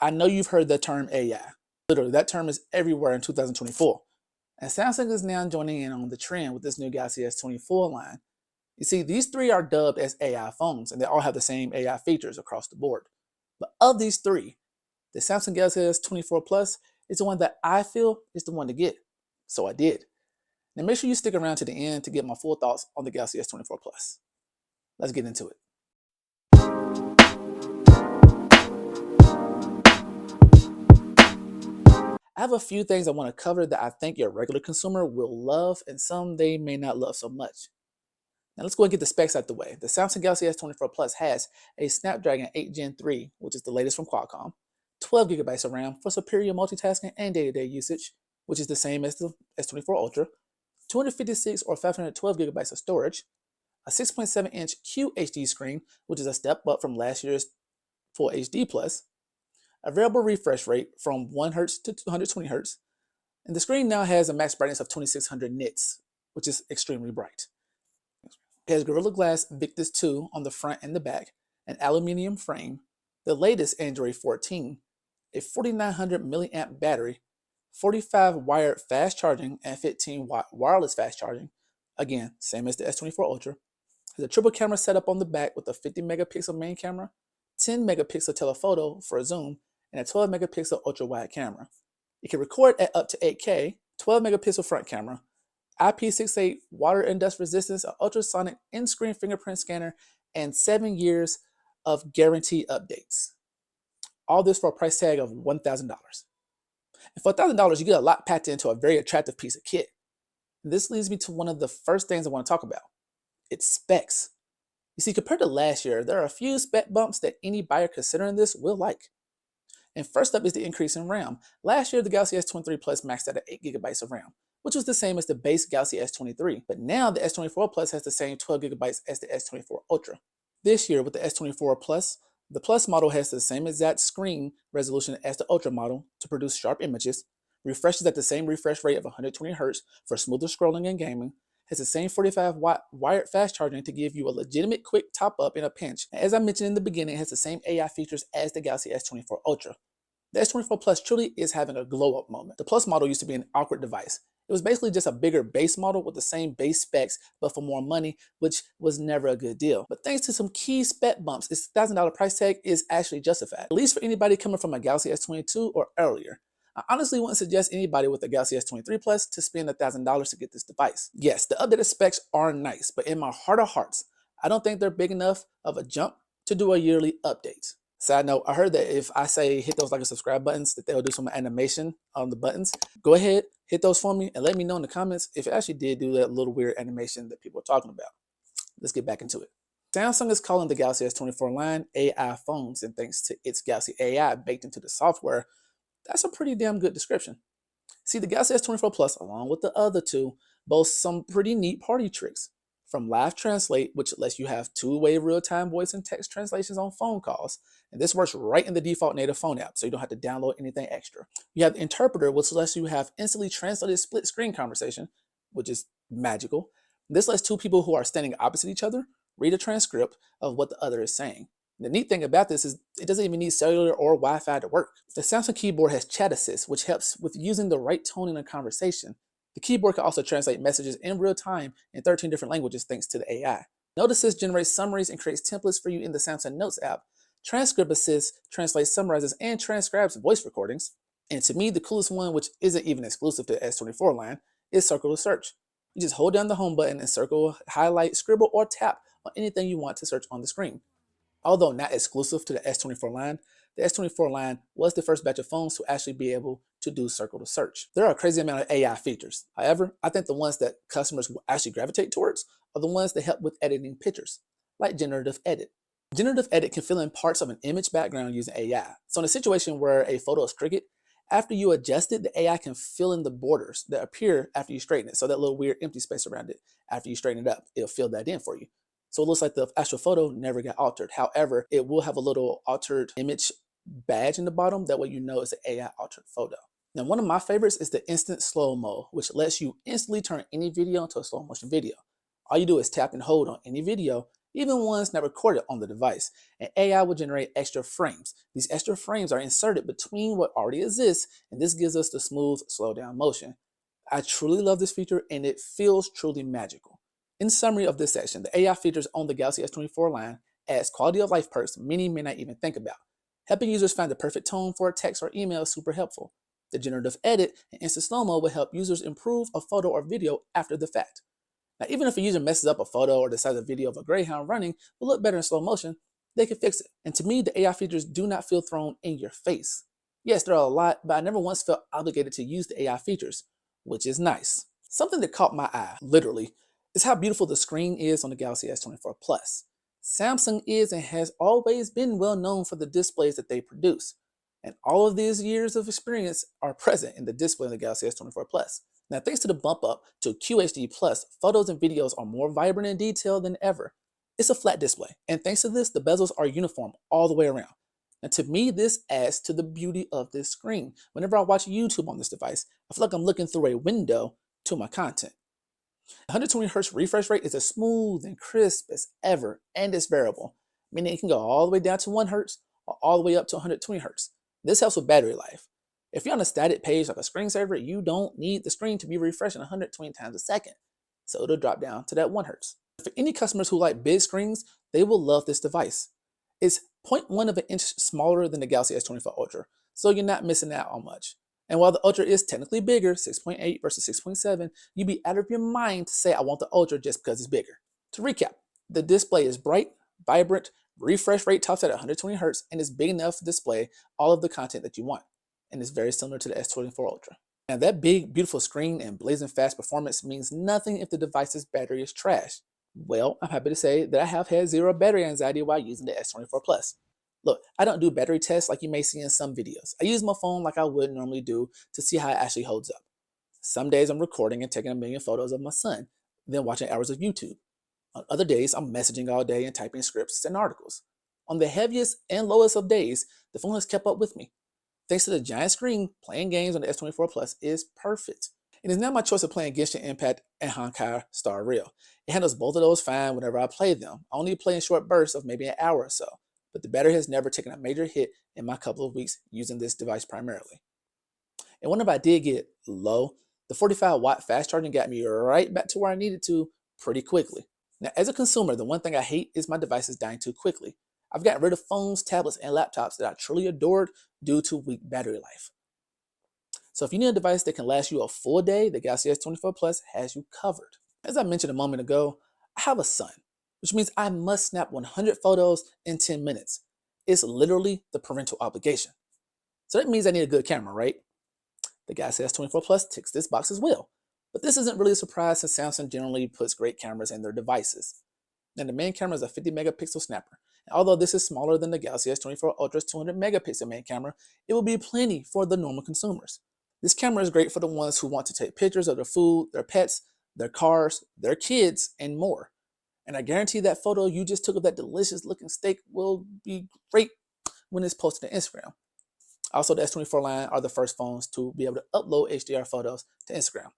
I know you've heard the term AI. Literally, that term is everywhere in 2024. And Samsung is now joining in on the trend with this new Galaxy S24 line. You see, these three are dubbed as AI phones, and they all have the same AI features across the board. But of these three, the Samsung Galaxy S24 Plus is the one that I feel is the one to get. So I did. Now make sure you stick around to the end to get my full thoughts on the Galaxy S24 Plus. Let's get into it. I have a few things I want to cover that I think your regular consumer will love and some they may not love so much. Now let's go and get the specs out the way. The Samsung Galaxy S24 Plus has a Snapdragon 8 Gen 3, which is the latest from Qualcomm, 12 gigabytes of RAM for superior multitasking and day-to-day usage, which is the same as the S24 Ultra, 256 or 512 gigabytes of storage, a 6.7-inch QHD screen, which is a step up from last year's Full HD Plus, a variable refresh rate from 1 Hz to 220 Hz, and the screen now has a max brightness of 2600 nits, which is extremely bright. It has Gorilla Glass Victus 2 on the front and the back, an aluminum frame, the latest Android 14, a 4900 milliamp battery, 45 wired fast charging and 15 watt wireless fast charging, again, same as the S24 Ultra. There's a triple camera setup on the back with a 50 megapixel main camera, 10 megapixel telephoto for a zoom, and a 12 megapixel ultra wide camera. It can record at up to 8K, 12 megapixel front camera, IP68 water and dust resistance, an ultrasonic in-screen fingerprint scanner, and 7 years of guaranteed updates. All this for a price tag of $1,000. And for $1,000, you get a lot packed into a very attractive piece of kit. And this leads me to one of the first things I want to talk about. Its specs. You see, compared to last year, there are a few spec bumps that any buyer considering this will like. And first up is the increase in RAM. Last year, the Galaxy S23 Plus maxed out at 8 gigabytes of RAM, which was the same as the base Galaxy S23. But now the S24 Plus has the same 12 gigabytes as the S24 Ultra. This year with the S24 Plus, the Plus model has the same exact screen resolution as the Ultra model to produce sharp images, refreshes at the same refresh rate of 120 Hz for smoother scrolling and gaming, has the same 45 watt wired fast charging to give you a legitimate quick top up in a pinch. And as I mentioned in the beginning, it has the same AI features as the Galaxy S24 Ultra. The S24 Plus truly is having a glow up moment. The Plus model used to be an awkward device. It was basically just a bigger base model with the same base specs, but for more money, which was never a good deal. But thanks to some key spec bumps, its $1,000 price tag is actually justified, at least for anybody coming from a Galaxy S22 or earlier. I honestly wouldn't suggest anybody with a Galaxy S23 Plus to spend $1,000 to get this device. Yes, the updated specs are nice, but in my heart of hearts, I don't think they're big enough of a jump to do a yearly update. Side note, I heard that if I say hit those like and subscribe buttons, that they'll do some animation on the buttons. Go ahead, hit those for me, and let me know in the comments if it actually did do that little weird animation that people are talking about. Let's get back into it. Samsung is calling the Galaxy S24 line AI phones, and thanks to its Galaxy AI baked into the software, that's a pretty damn good description. See, the Galaxy S24 Plus, along with the other two, boasts some pretty neat party tricks. From Live Translate, which lets you have two-way real-time voice and text translations on phone calls. And this works right in the default native phone app, so you don't have to download anything extra. You have the Interpreter, which lets you have instantly translated split-screen conversation, which is magical. This lets two people who are standing opposite each other read a transcript of what the other is saying. The neat thing about this is it doesn't even need cellular or Wi-Fi to work. The Samsung keyboard has Chat Assist, which helps with using the right tone in a conversation. The keyboard can also translate messages in real time in 13 different languages thanks to the AI. Note Assist generates summaries and creates templates for you in the Samsung Notes app. Transcript Assist translates, summarizes, and transcribes voice recordings. And to me, the coolest one, which isn't even exclusive to the S24 line, is Circle to Search. You just hold down the home button and circle, highlight, scribble, or tap on anything you want to search on the screen. Although not exclusive to the S24 line, the S24 line was the first batch of phones to actually be able to do Circle to Search. There are a crazy amount of AI features. However, I think the ones that customers will actually gravitate towards are the ones that help with editing pictures, like Generative Edit. Generative Edit can fill in parts of an image background using AI. So in a situation where a photo is crooked, after you adjust it, the AI can fill in the borders that appear after you straighten it. So that little weird empty space around it, after you straighten it up, it'll fill that in for you. So it looks like the actual photo never got altered. However, it will have a little altered image badge in the bottom. That way you know it's an AI altered photo. Now, one of my favorites is the instant slow-mo, which lets you instantly turn any video into a slow motion video. All you do is tap and hold on any video, even ones not recorded on the device, and AI will generate extra frames. These extra frames are inserted between what already exists, and this gives us the smooth, slow down motion. I truly love this feature, and it feels truly magical. In summary of this section, the AI features on the Galaxy S24 line adds quality of life perks many may not even think about. Helping users find the perfect tone for a text or email is super helpful. The generative edit and instant slow-mo will help users improve a photo or video after the fact. Now, even if a user messes up a photo or decides a video of a greyhound running will look better in slow motion, they can fix it. And to me, the AI features do not feel thrown in your face. Yes, there are a lot, but I never once felt obligated to use the AI features, which is nice. Something that caught my eye, literally, is how beautiful the screen is on the Galaxy S24 Plus. Samsung is and has always been well known for the displays that they produce, and all of these years of experience are present in the display on the Galaxy S24 Plus. Now, thanks to the bump up to QHD+, photos and videos are more vibrant and detailed than ever. It's a flat display, and thanks to this, the bezels are uniform all the way around. And to me, this adds to the beauty of this screen. Whenever I watch YouTube on this device, I feel like I'm looking through a window to my content. 120Hz refresh rate is as smooth and crisp as ever, and it's variable, meaning it can go all the way down to 1 Hz or all the way up to 120Hz. This helps with battery life. If you're on a static page like a screensaver, you don't need the screen to be refreshing 120 times a second, so it'll drop down to that 1 Hz. For any customers who like big screens, they will love this device. It's 0.1 of an inch smaller than the Galaxy S24 Ultra, so you're not missing out on much. And while the Ultra is technically bigger, 6.8 versus 6.7, you'd be out of your mind to say I want the Ultra just because it's bigger. To recap, the display is bright, vibrant, refresh rate tops at 120Hz, and is big enough to display all of the content that you want. And it's very similar to the S24 Ultra. Now that big, beautiful screen and blazing fast performance means nothing if the device's battery is trash. Well, I'm happy to say that I have had zero battery anxiety while using the S24 Plus. Look, I don't do battery tests like you may see in some videos. I use my phone like I would normally do to see how it actually holds up. Some days I'm recording and taking a million photos of my son, then watching hours of YouTube. On other days, I'm messaging all day and typing scripts and articles. On the heaviest and lowest of days, the phone has kept up with me. Thanks to the giant screen, playing games on the S24 Plus is perfect. It is now my choice of playing Genshin Impact and Honkai Star Rail. It handles both of those fine whenever I play them. I only play in short bursts of maybe an hour or so, but the battery has never taken a major hit in my couple of weeks using this device primarily. And whenever I did get low, the 45-watt fast charging got me right back to where I needed to pretty quickly. Now, as a consumer, the one thing I hate is my devices dying too quickly. I've gotten rid of phones, tablets, and laptops that I truly adored due to weak battery life. So if you need a device that can last you a full day, the Galaxy S24 Plus has you covered. As I mentioned a moment ago, I have a son, which means I must snap 100 photos in 10 minutes. It's literally the parental obligation. So that means I need a good camera, right? The Galaxy S24 Plus ticks this box as well. But this isn't really a surprise since Samsung generally puts great cameras in their devices. And the main camera is a 50 megapixel snapper. And although this is smaller than the Galaxy S24 Ultra's 200 megapixel main camera, it will be plenty for the normal consumers. This camera is great for the ones who want to take pictures of their food, their pets, their cars, their kids, and more. And I guarantee that photo you just took of that delicious looking steak will be great when it's posted on Instagram. Also, the S24 line are the first phones to be able to upload HDR photos to Instagram.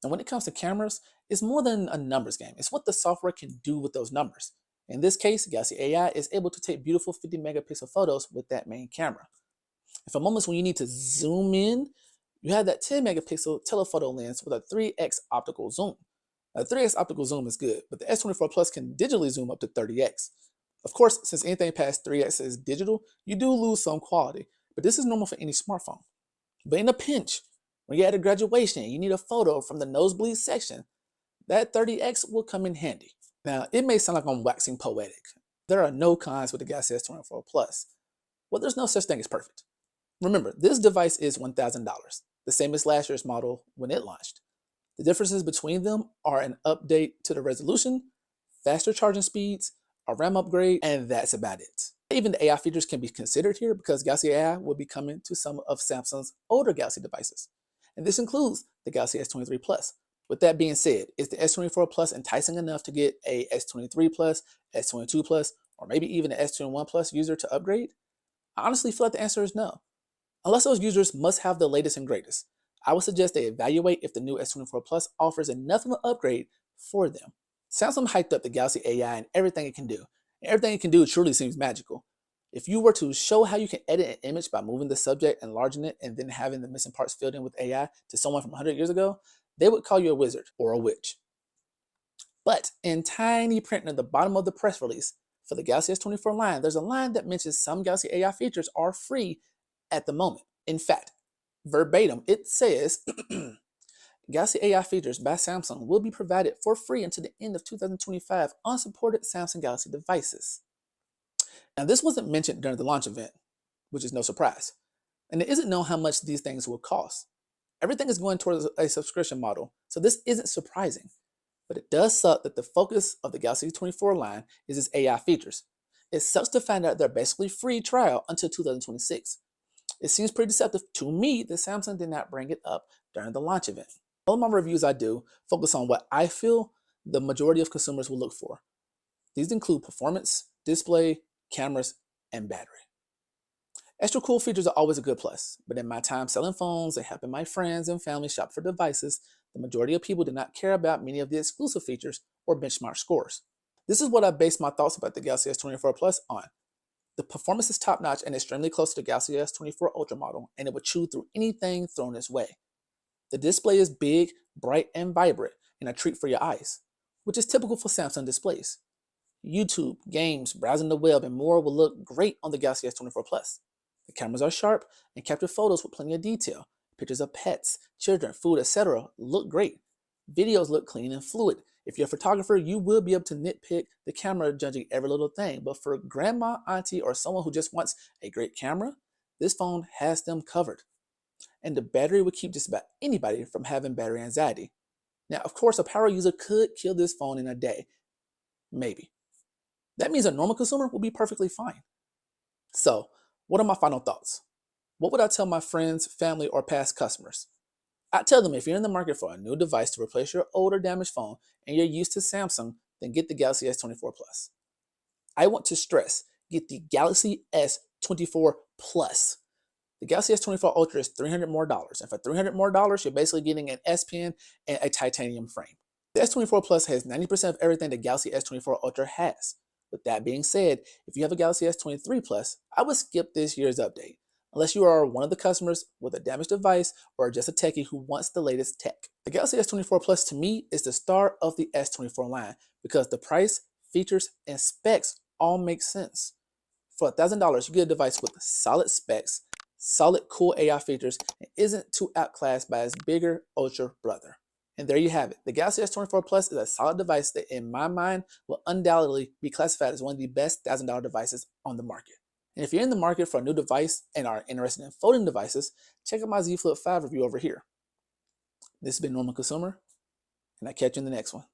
And when it comes to cameras, it's more than a numbers game. It's what the software can do with those numbers. In this case, Galaxy AI is able to take beautiful 50 megapixel photos with that main camera. And for moments when you need to zoom in, you have that 10 megapixel telephoto lens with a 3x optical zoom. Now, the 3x optical zoom is good, but the S24 Plus can digitally zoom up to 30x. Of course, since anything past 3x is digital, you do lose some quality, but this is normal for any smartphone. But in a pinch, when you're at a graduation and you need a photo from the nosebleed section, that 30x will come in handy. Now, it may sound like I'm waxing poetic. There are no cons with the Galaxy S24 Plus. Well, there's no such thing as perfect. Remember, this device is $1,000, the same as last year's model when it launched. The differences between them are an update to the resolution, faster charging speeds, a RAM upgrade, and that's about it. Even the AI features can be considered here because Galaxy AI will be coming to some of Samsung's older Galaxy devices. And this includes the Galaxy S23 Plus. With that being said, is the S24 Plus enticing enough to get a S23 Plus, S22 Plus, or maybe even an S21 Plus user to upgrade? I honestly feel like the answer is no. Unless those users must have the latest and greatest, I would suggest they evaluate if the new S24 Plus offers enough of an upgrade for them. Samsung hyped up the Galaxy AI and everything it can do. And everything it can do truly seems magical. If you were to show how you can edit an image by moving the subject, enlarging it, and then having the missing parts filled in with AI to someone from 100 years ago, they would call you a wizard or a witch. But in tiny print near the bottom of the press release for the Galaxy S24 line, there's a line that mentions some Galaxy AI features are free at the moment. In fact, verbatim, it says, Galaxy AI features by Samsung will be provided for free until the end of 2025 on supported Samsung Galaxy devices. Now, this wasn't mentioned during the launch event, which is no surprise. And it isn't known how much these things will cost. Everything is going towards a subscription model, so this isn't surprising. But it does suck that the focus of the Galaxy S24 line is its AI features. It sucks to find out they're basically free trial until 2026. It seems pretty deceptive to me that Samsung did not bring it up during the launch event. All of my reviews I do focus on what I feel the majority of consumers will look for. These include performance, display, cameras, and battery. Extra cool features are always a good plus, but in my time selling phones and helping my friends and family shop for devices, the majority of people do not care about many of the exclusive features or benchmark scores. This is what I base my thoughts about the Galaxy S24 Plus on. The performance is top-notch and extremely close to the Galaxy S24 Ultra model, and it will chew through anything thrown its way. The display is big, bright, and vibrant, and a treat for your eyes, which is typical for Samsung displays. YouTube, games, browsing the web, and more will look great on the Galaxy S24 Plus. The cameras are sharp and capture photos with plenty of detail. Pictures of pets, children, food, etc. look great. Videos look clean and fluid. If you're a photographer, you will be able to nitpick the camera judging every little thing. But for grandma, auntie, or someone who just wants a great camera, this phone has them covered. And the battery will keep just about anybody from having battery anxiety. Now, of course, a power user could kill this phone in a day. Maybe. That means a normal consumer will be perfectly fine. So, what are my final thoughts? What would I tell my friends, family, or past customers? I tell them if you're in the market for a new device to replace your older damaged phone and you're used to Samsung, then get the Galaxy S24 Plus. I want to stress, get the Galaxy S24 Plus. The Galaxy S24 Ultra is $300 more, and for $300 more, you're basically getting an S Pen and a titanium frame. The S24 Plus has 90% of everything the Galaxy S24 Ultra has. With that being said, if you have a Galaxy S23 Plus, I would skip this year's update, unless you are one of the customers with a damaged device or just a techie who wants the latest tech. The Galaxy S24 Plus to me is the star of the S24 line because the price, features, and specs all make sense. For $1,000, you get a device with solid specs, solid cool AI features, and isn't too outclassed by its bigger Ultra brother. And there you have it. The Galaxy S24 Plus is a solid device that in my mind will undoubtedly be classified as one of the best $1,000 devices on the market. And if you're in the market for a new device and are interested in folding devices, check out my Z Flip 5 review over here. This has been Normal Consumer, and I'll catch you in the next one.